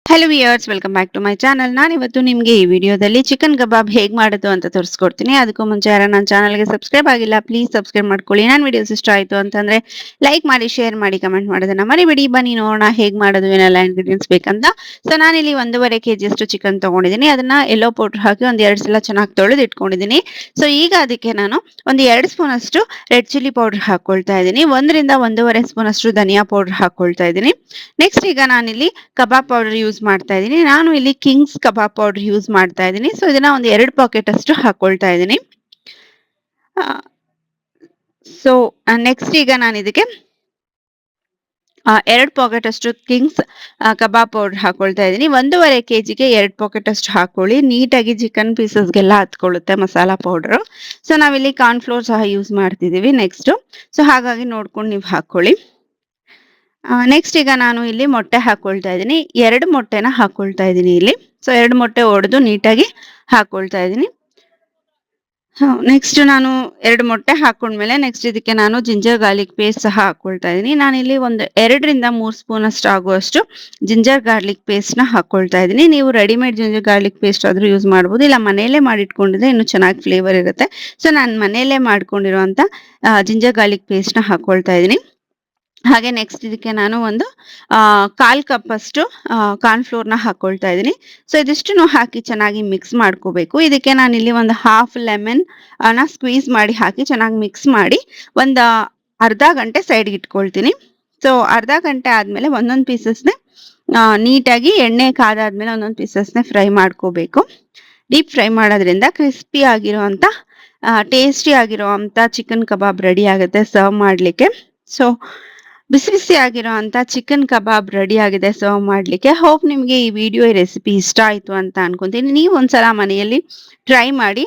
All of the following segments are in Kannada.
Hello viewers, welcome back to my channel. ನಾನಿವತ್ತು ನಿಮಗೆ ಈ ವಿಡಿಯೋದಲ್ಲಿ ಚಿಕನ್ ಕಬಾಬ್ ಹೇಗೆ ಮಾಡೋದು ಅಂತ ತೋರಿಸ್ಕೊಡ್ತೀನಿ. ಅದಕ್ಕೂ ಮುಂಚೆ ಯಾರು ನನ್ನ ಚಾನಲ್ಗೆ ಸಬ್ಸ್ಕ್ರೈಬ್ ಆಗಿಲ್ಲ, ಪ್ಲೀಸ್ ಸಬ್ಸ್ಕ್ರೈಬ್ ಮಾಡ್ಕೊಳ್ಳಿ. ನನ್ನ ವಿಡಿಯೋಸ್ ಇಷ್ಟ ಆಯಿತು ಅಂತಂದರೆ ಲೈಕ್ ಮಾಡಿ, ಶೇರ್ ಮಾಡಿ, ಕಮೆಂಟ್ ಮಾಡೋದನ್ನ ಮರಿಬೇಡಿ. ಬನ್ನಿ ನೋಡೋಣ ಹೇಗೆ ಮಾಡೋದು, ಏನೆಲ್ಲ ಇಂಗ್ರೀಡಿಯೆಂಟ್ಸ್ ಬೇಕಂತ. ಸೊ ನಾನಿಲ್ಲಿ 1.5 kg ಚಿಕನ್ ತೊಗೊಂಡಿದ್ದೀನಿ. ಅದನ್ನು ಎಲ್ಲೋ ಪೌಡ್ರ್ ಹಾಕಿ ಒಂದು 2 ಸಲ ಚೆನ್ನಾಗಿ ತೊಳೆದು ಇಟ್ಕೊಂಡಿದ್ದೀನಿ. ಸೊ ಈಗ ಅದಕ್ಕೆ ನಾನು ಒಂದು 2 ಸ್ಪೂನ್ ಅಷ್ಟು ರೆಡ್ ಚಿಲ್ಲಿ ಪೌಡರ್ ಹಾಕ್ಕೊಳ್ತಾ ಇದ್ದೀನಿ. 1 ರಿಂದ 1.5 ಸ್ಪೂನ್ ಅಷ್ಟು ಧನಿಯಾ ಪೌಡರ್ ಹಾಕ್ಕೊಳ್ತಾ ಇದ್ದೀನಿ. ನೆಕ್ಸ್ಟ್ ಈಗ ನಾನಿಲ್ಲಿ ಕಬಾಬ್ ಪೌಡರ್ ಯೂಸ್ ಮಾಡ್ತಾ ಇದ್ದೀನಿ. ನಾನು ಇಲ್ಲಿ ಕಿಂಗ್ಸ್ ಕಬಾಬ್ ಪೌಡರ್ ಯೂಸ್ ಮಾಡ್ತಾ ಇದ್ದೀನಿ. ಸೊ ಇದನ್ನ ಒಂದು 2 ಪಾಕೆಟ್ ಅಷ್ಟು ಹಾಕೊಳ್ತಾ ಇದ್ದೀನಿ. ಸೊ ನೆಕ್ಸ್ಟ್ ಈಗ ನಾನು ಇದಕ್ಕೆ 2 ಪಾಕೆಟ್ ಅಷ್ಟು ಕಿಂಗ್ಸ್ ಕಬಾಬ್ ಪೌಡರ್ ಹಾಕೊಳ್ತಾ ಇದ್ದೀನಿ. 1.5 kgಗೆ 2 ಪಾಕೆಟ್ ಅಷ್ಟು ಹಾಕೊಳ್ಳಿ. ನೀಟಾಗಿ ಚಿಕನ್ ಪೀಸಸ್ಗೆಲ್ಲ ಹತ್ಕೊಳ್ಳುತ್ತೆ ಮಸಾಲಾ ಪೌಡರ್. ಸೊ ನಾವಿಲ್ಲಿ ಕಾರ್ನ್ಫ್ಲೋರ್ ಸಹ ಯೂಸ್ ಮಾಡ್ತಿದ್ದೀವಿ ನೆಕ್ಸ್ಟ್. ಸೊ ಹಾಗಾಗಿ ನೋಡ್ಕೊಂಡು ನೀವು ಹಾಕೊಳ್ಳಿ. ನೆಕ್ಸ್ಟ್ ಈಗ ನಾನು ಇಲ್ಲಿ ಮೊಟ್ಟೆ ಹಾಕೊಳ್ತಾ ಇದ್ದೀನಿ. 2 ಮೊಟ್ಟೆನ ಹಾಕೊಳ್ತಾ ಇದ್ದೀನಿ ಇಲ್ಲಿ. ಸೊ 2 ಮೊಟ್ಟೆ ಒಡೆದು ನೀಟಾಗಿ ಹಾಕೊಳ್ತಾ ಇದ್ದೀನಿ. ನೆಕ್ಸ್ಟ್ ನಾನು 2 ಮೊಟ್ಟೆ ಹಾಕೊಂಡ್ಮೇಲೆ ನೆಕ್ಸ್ಟ್ ಇದಕ್ಕೆ ನಾನು ಜಿಂಜರ್ ಗಾರ್ಲಿಕ್ ಪೇಸ್ಟ್ ಸಹ ಹಾಕೊಳ್ತಾ ಇದ್ದೀನಿ. ನಾನಿಲ್ಲಿ ಒಂದು 2 ರಿಂದ 3 ಸ್ಪೂನ್ ಅಷ್ಟು ಆಗುವಷ್ಟು ಜಿಂಜರ್ ಗಾರ್ಲಿಕ್ ಪೇಸ್ಟ್ನ ಹಾಕೊಳ್ತಾ ಇದ್ದೀನಿ. ನೀವು ರೆಡಿಮೇಡ್ ಜಿಂಜರ್ ಗಾರ್ಲಿಕ್ ಪೇಸ್ಟ್ ಆದರೂ ಯೂಸ್ ಮಾಡ್ಬೋದು, ಇಲ್ಲ ಮನೆಯಲ್ಲೇ ಮಾಡಿಟ್ಕೊಂಡಿದ್ರೆ ಇನ್ನೂ ಚೆನ್ನಾಗಿ ಫ್ಲೇವರ್ ಇರುತ್ತೆ. ಸೊ ನಾನು ಮನೆಯಲ್ಲೇ ಮಾಡ್ಕೊಂಡಿರುವಂಥ ಜಿಂಜರ್ ಗಾರ್ಲಿಕ್ ಪೇಸ್ಟ್ನ ಹಾಕೊಳ್ತಾ ಇದ್ದೀನಿ. ಹಾಗೆ ನೆಕ್ಸ್ಟ್ ಇದಕ್ಕೆ ನಾನು ಒಂದು 1/4 ಕಪ್ ಅಷ್ಟು ಕಾರ್ನ್ಫ್ಲೋರ್ನ ಹಾಕೊಳ್ತಾ ಇದ್ದೀನಿ. ಸೊ ಇದಿಷ್ಟನ್ನು ಹಾಕಿ ಚೆನ್ನಾಗಿ ಮಿಕ್ಸ್ ಮಾಡ್ಕೋಬೇಕು. ಇದಕ್ಕೆ ನಾನಿಲ್ಲಿ ಒಂದು ಹಾಫ್ ಲೆಮನ್ ಸ್ಕ್ವೀಸ್ ಮಾಡಿ ಹಾಕಿ ಚೆನ್ನಾಗಿ ಮಿಕ್ಸ್ ಮಾಡಿ ಒಂದು ಅರ್ಧ ಗಂಟೆ ಸೈಡ್ಗೆ ಇಟ್ಕೊಳ್ತೀನಿ. ಸೊ ಅರ್ಧ ಗಂಟೆ ಆದಮೇಲೆ ಒಂದೊಂದು ಪೀಸಸ್ನೇ ನೀಟಾಗಿ ಎಣ್ಣೆ ಕಾದಾದ್ಮೇಲೆ ಒಂದೊಂದು ಪೀಸಸ್ನೇ ಫ್ರೈ ಮಾಡ್ಕೋಬೇಕು. ಡೀಪ್ ಫ್ರೈ ಮಾಡೋದ್ರಿಂದ crispy ಆಗಿರೋವಂಥ tasty ಆಗಿರೋವಂಥ chicken kebab ready ಆಗುತ್ತೆ ಸರ್ವ್ ಮಾಡಲಿಕ್ಕೆ. ಸೊ ಬಿಸಿ ಬಿಸಿ ಆಗಿರೋವಂಥ ಚಿಕನ್ ಕಬಾಬ್ ರೆಡಿ ಆಗಿದೆ ಸರ್ವ್ ಮಾಡಲಿಕ್ಕೆ. ಹೋಪ್ ನಿಮಗೆ ಈ ವಿಡಿಯೋ ಈ ರೆಸಿಪಿ ಇಷ್ಟ ಆಯಿತು ಅಂತ ಅನ್ಕೊಂತೀನಿ. ನೀವು ಒಂದ್ಸಲ ಮನೆಯಲ್ಲಿ ಟ್ರೈ ಮಾಡಿ.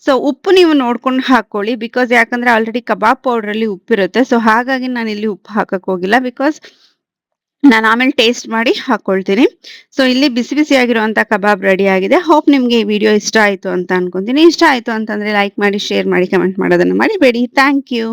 ಸೊ ಉಪ್ಪು ನೀವು ನೋಡ್ಕೊಂಡು ಹಾಕ್ಕೊಳ್ಳಿ, ಬಿಕಾಸ್ ಯಾಕಂದರೆ ಆಲ್ರೆಡಿ ಕಬಾಬ್ ಪೌಡ್ರಲ್ಲಿ ಉಪ್ಪಿರುತ್ತೆ. ಸೊ ಹಾಗಾಗಿ ನಾನು ಇಲ್ಲಿ ಉಪ್ಪು ಹಾಕಕ್ಕೆ ಹೋಗಿಲ್ಲ, ಬಿಕಾಸ್ ನಾನು ಆಮೇಲೆ ಟೇಸ್ಟ್ ಮಾಡಿ ಹಾಕ್ಕೊಳ್ತೀನಿ. ಸೊ ಇಲ್ಲಿ ಬಿಸಿ ಬಿಸಿ ಆಗಿರುವಂಥ ಕಬಾಬ್ ರೆಡಿ ಆಗಿದೆ. ಹೋಪ್ ನಿಮಗೆ ಈ ವಿಡಿಯೋ ಇಷ್ಟ ಆಯಿತು ಅಂತ ಅನ್ಕೊಂತೀನಿ. ಇಷ್ಟ ಆಯಿತು ಅಂತಂದರೆ ಲೈಕ್ ಮಾಡಿ, ಶೇರ್ ಮಾಡಿ, ಕಮೆಂಟ್ ಮಾಡೋದನ್ನು ಮರಿಬೇಡಿ. Thank you.